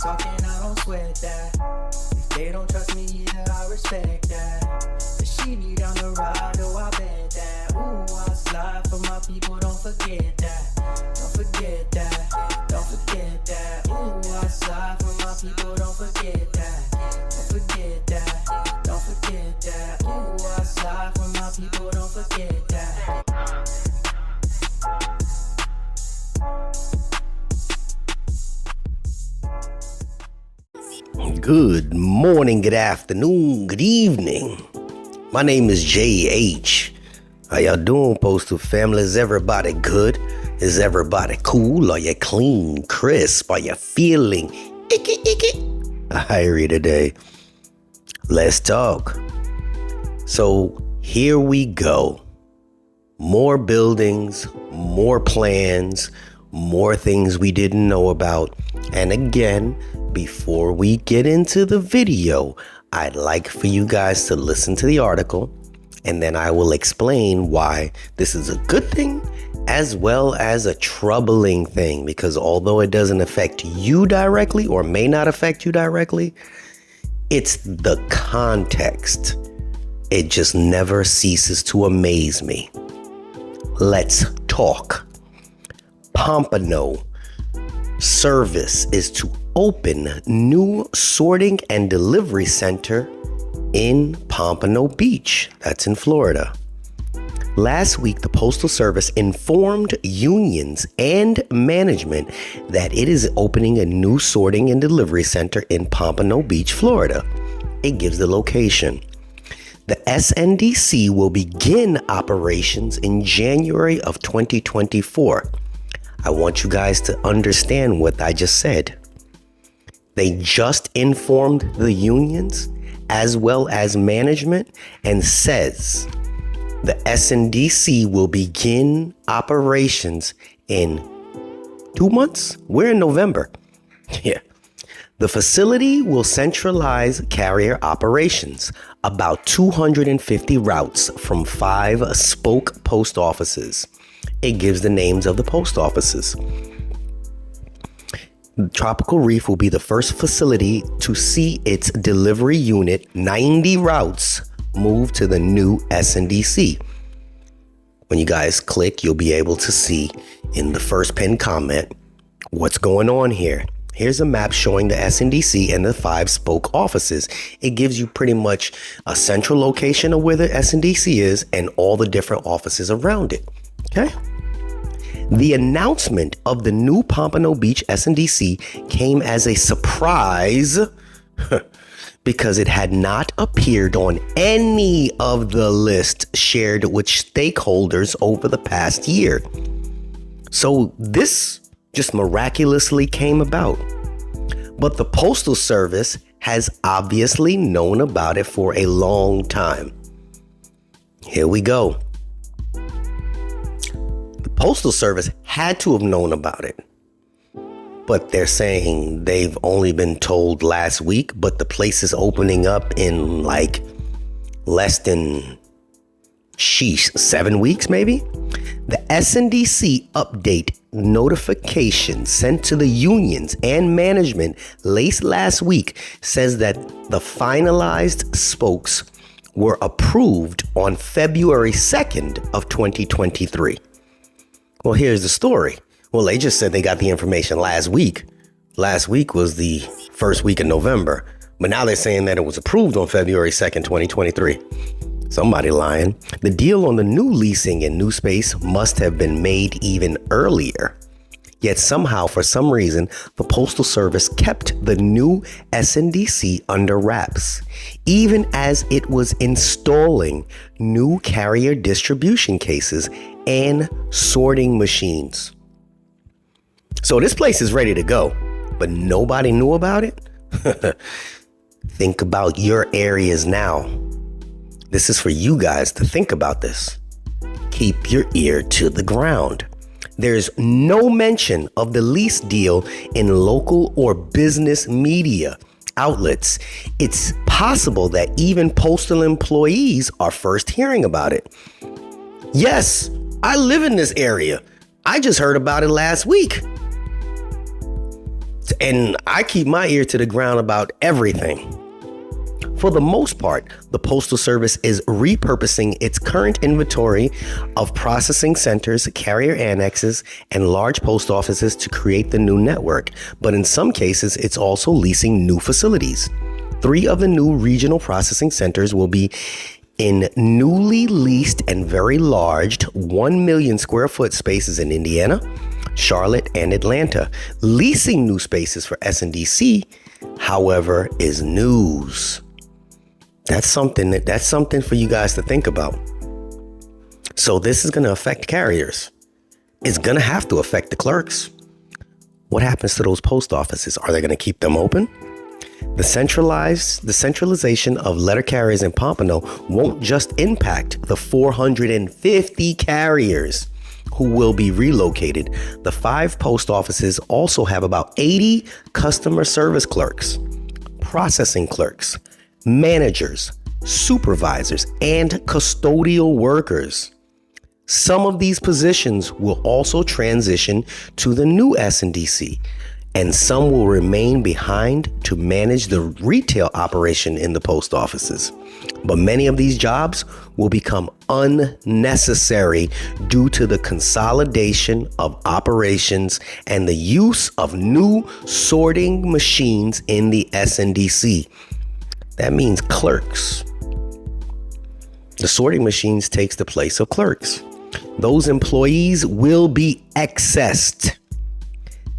talking, I don't sweat that. If they don't trust me either, I respect that. But she need down the ride, oh, I bet that. Ooh, I slide for my people, don't forget that. Don't forget that. Don't forget that. Ooh, I slide for my people, don't forget that. Don't forget that. Don't forget that. Ooh, I slide for my people, don't forget that. Good morning, good afternoon, good evening. My name is JH. How y'all doing, Postal family? Is everybody good? Is everybody cool? Are you clean, crisp? Are you feeling icky? Irie today? Let's talk. So here we go. More buildings, more plans, more things we didn't know about. And again, before we get into the video, I'd like for you guys to listen to the article, and then I will explain why this is a good thing as well as a troubling thing, because although it doesn't affect you directly or may not affect you directly, it's the context. It just never ceases to amaze me. Let's talk. Pompano Service is to open new sorting and delivery center in Pompano Beach. That's in Florida. Last week, the Postal Service informed unions and management that it is opening a new sorting and delivery center in Pompano Beach, Florida. It gives the location. The SNDC will begin operations in January of 2024. I want you guys to understand what I just said. They just informed the unions as well as management and says the SNDC will begin operations in 2 months. We're in November. Yeah. The facility will centralize carrier operations, about 250 routes from 5 spoke post offices. It gives the names of the post offices. Tropical Reef will be the first facility to see its delivery unit 90 routes move to the new SNDC. When you guys click, you'll be able to see in the first pinned comment what's going on here. Here's a map showing the SNDC and the 5 spoke offices. It gives you pretty much a central location of where the SNDC is and all the different offices around it. Okay. The announcement of the new Pompano Beach SNDC came as a surprise because it had not appeared on any of the lists shared with stakeholders over the past year. So this just miraculously came about. But the Postal Service has obviously known about it for a long time. Here we go. Postal Service had to have known about it, but they're saying they've only been told last week, but the place is opening up in like less than 7 weeks, maybe. The SNDC update notification sent to the unions and management late last week says that the finalized spokes were approved on February 2nd of 2023. Well, here's the story. Well, they just said they got the information last week. Last week was the first week of November, but now they're saying that it was approved on February 2nd, 2023. Somebody lying. The deal on the new leasing and new space must have been made even earlier. Yet somehow, for some reason, the Postal Service kept the new SNDC under wraps, even as it was installing new carrier distribution cases and sorting machines. So this place is ready to go, but nobody knew about it? Think about your areas now. This is for you guys to think about this. Keep your ear to the ground. There's no mention of the lease deal in local or business media outlets. It's possible that even postal employees are first hearing about it. Yes, I live in this area. I just heard about it last week. And I keep my ear to the ground about everything. For the most part, the Postal Service is repurposing its current inventory of processing centers, carrier annexes, and large post offices to create the new network. But in some cases, it's also leasing new facilities. 3 of the new regional processing centers will be in newly leased and very large 1 million square foot spaces in Indiana, Charlotte, and Atlanta. Leasing new spaces for SNDC, however, is news. That's something for you guys to think about. So this is going to affect carriers. It's going to have to affect the clerks. What happens to those post offices? Are they going to keep them open? The centralization of letter carriers in Pompano won't just impact the 450 carriers who will be relocated. The 5 post offices also have about 80 customer service clerks, processing clerks, managers, supervisors, and custodial workers. Some of these positions will also transition to the new SNDC, and some will remain behind to manage the retail operation in the post offices. But many of these jobs will become unnecessary due to the consolidation of operations and the use of new sorting machines in the SNDC. That means clerks. The sorting machines takes the place of clerks. Those employees will be accessed.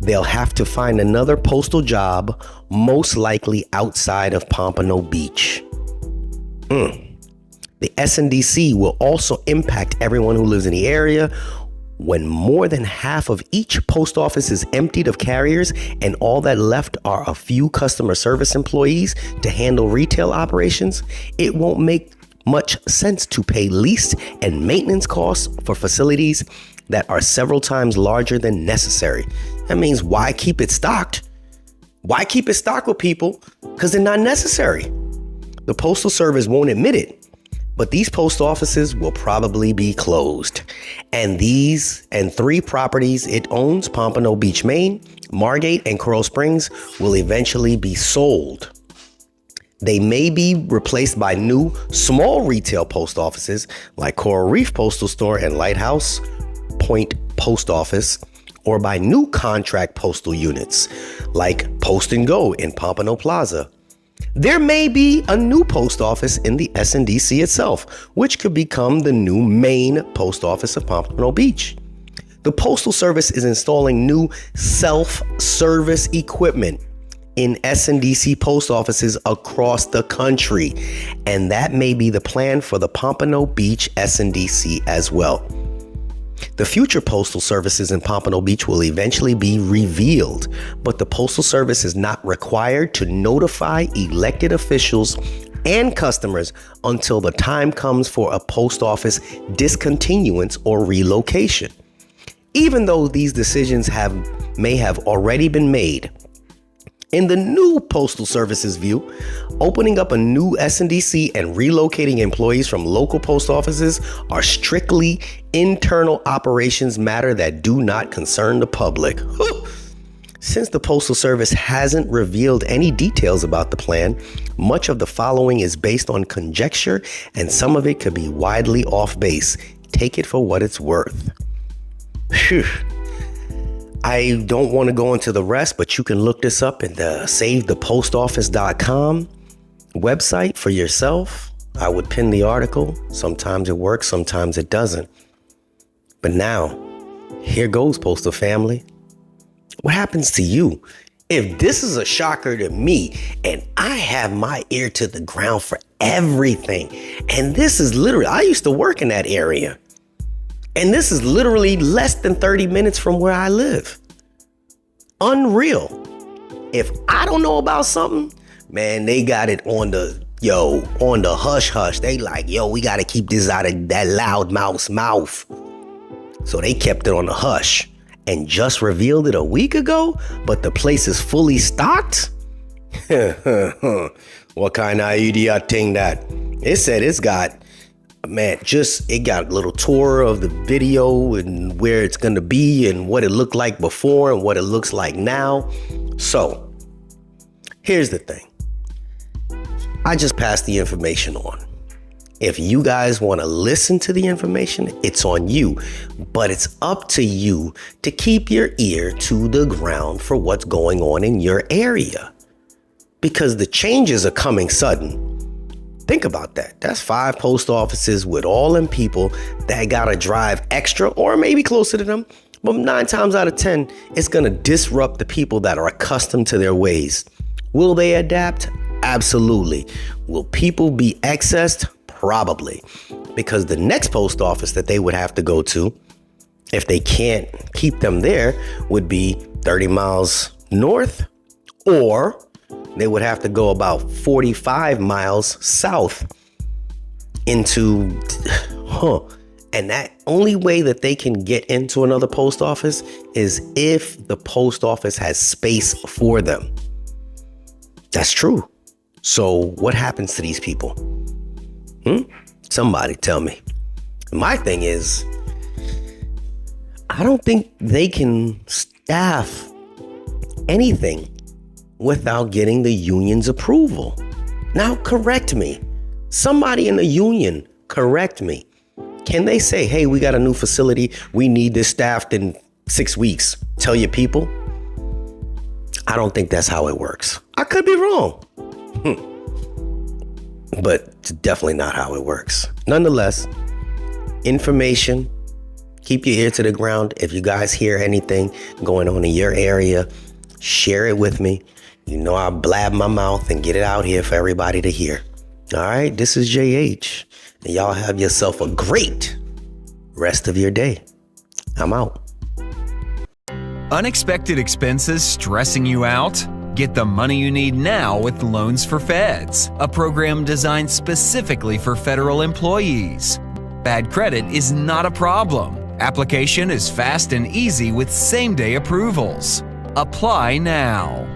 They'll have to find another postal job, most likely outside of Pompano Beach. The SNDC will also impact everyone who lives in the area. When more than half of each post office is emptied of carriers and all that left are a few customer service employees to handle retail operations, it won't make much sense to pay lease and maintenance costs for facilities that are several times larger than necessary. That means why keep it stocked? Why keep it stocked with people? Because they're not necessary. The Postal Service won't admit it, but these post offices will probably be closed. And 3 properties it owns, Pompano Beach, Maine, Margate, and Coral Springs, will eventually be sold. They may be replaced by new small retail post offices like Coral Reef Postal Store and Lighthouse Point Post Office, or by new contract postal units like Post and Go in Pompano Plaza. There may be a new post office in the SNDC itself, which could become the new main post office of Pompano Beach. The Postal Service is installing new self-service equipment in SNDC post offices across the country, and that may be the plan for the Pompano Beach SNDC as well. The future postal services in Pompano Beach will eventually be revealed, but the Postal Service is not required to notify elected officials and customers until the time comes for a post office discontinuance or relocation. Even though these decisions may have already been made, in the new Postal Service's view, opening up a new SNDC and relocating employees from local post offices are strictly internal operations matter that do not concern the public. Since the Postal Service hasn't revealed any details about the plan, much of the following is based on conjecture, and some of it could be widely off base. Take it for what it's worth. Phew. I don't want to go into the rest, but you can look this up at the SaveThePostOffice.com website for yourself. I would pin the article. Sometimes it works, sometimes it doesn't. But now, here goes, Postal family. What happens to you if this is a shocker to me and I have my ear to the ground for everything? And this is literally, I used to work in that area. And this is literally less than 30 minutes from where I live. Unreal. If I don't know about something, man, they got it on the hush hush. They like, we got to keep this out of that loud mouth's mouth. So they kept it on the hush and just revealed it a week ago, but the place is fully stocked? What kind of idiot thing that? It said it's got, it got a little tour of the video and where it's going to be and what it looked like before and what it looks like now. So, here's the thing. I just passed the information on. If you guys want to listen to the information, it's on you. But it's up to you to keep your ear to the ground for what's going on in your area. Because the changes are coming sudden. Think about that. That's 5 post offices with all them people that got to drive extra or maybe closer to them. But 9 times out of 10, it's going to disrupt the people that are accustomed to their ways. Will they adapt? Absolutely. Will people be accessed? Probably. Because the next post office that they would have to go to, if they can't keep them there, would be 30 miles north, or they would have to go about 45 miles south into, and that only way that they can get into another post office is if the post office has space for them. That's true. So what happens to these people? Somebody tell me. My thing is, I don't think they can staff anything without getting the union's approval. Now, correct me. Somebody in the union, correct me. Can they say, hey, we got a new facility. We need this staffed in 6 weeks. Tell your people. I don't think that's how it works. I could be wrong. But it's definitely not how it works. Nonetheless, information, keep your ear to the ground. If you guys hear anything going on in your area, share it with me. You know, I'll blab my mouth and get it out here for everybody to hear. All right, this is JH, and y'all have yourself a great rest of your day. I'm out. Unexpected expenses stressing you out? Get the money you need now with Loans for Feds, a program designed specifically for federal employees. Bad credit is not a problem. Application is fast and easy with same-day approvals. Apply now.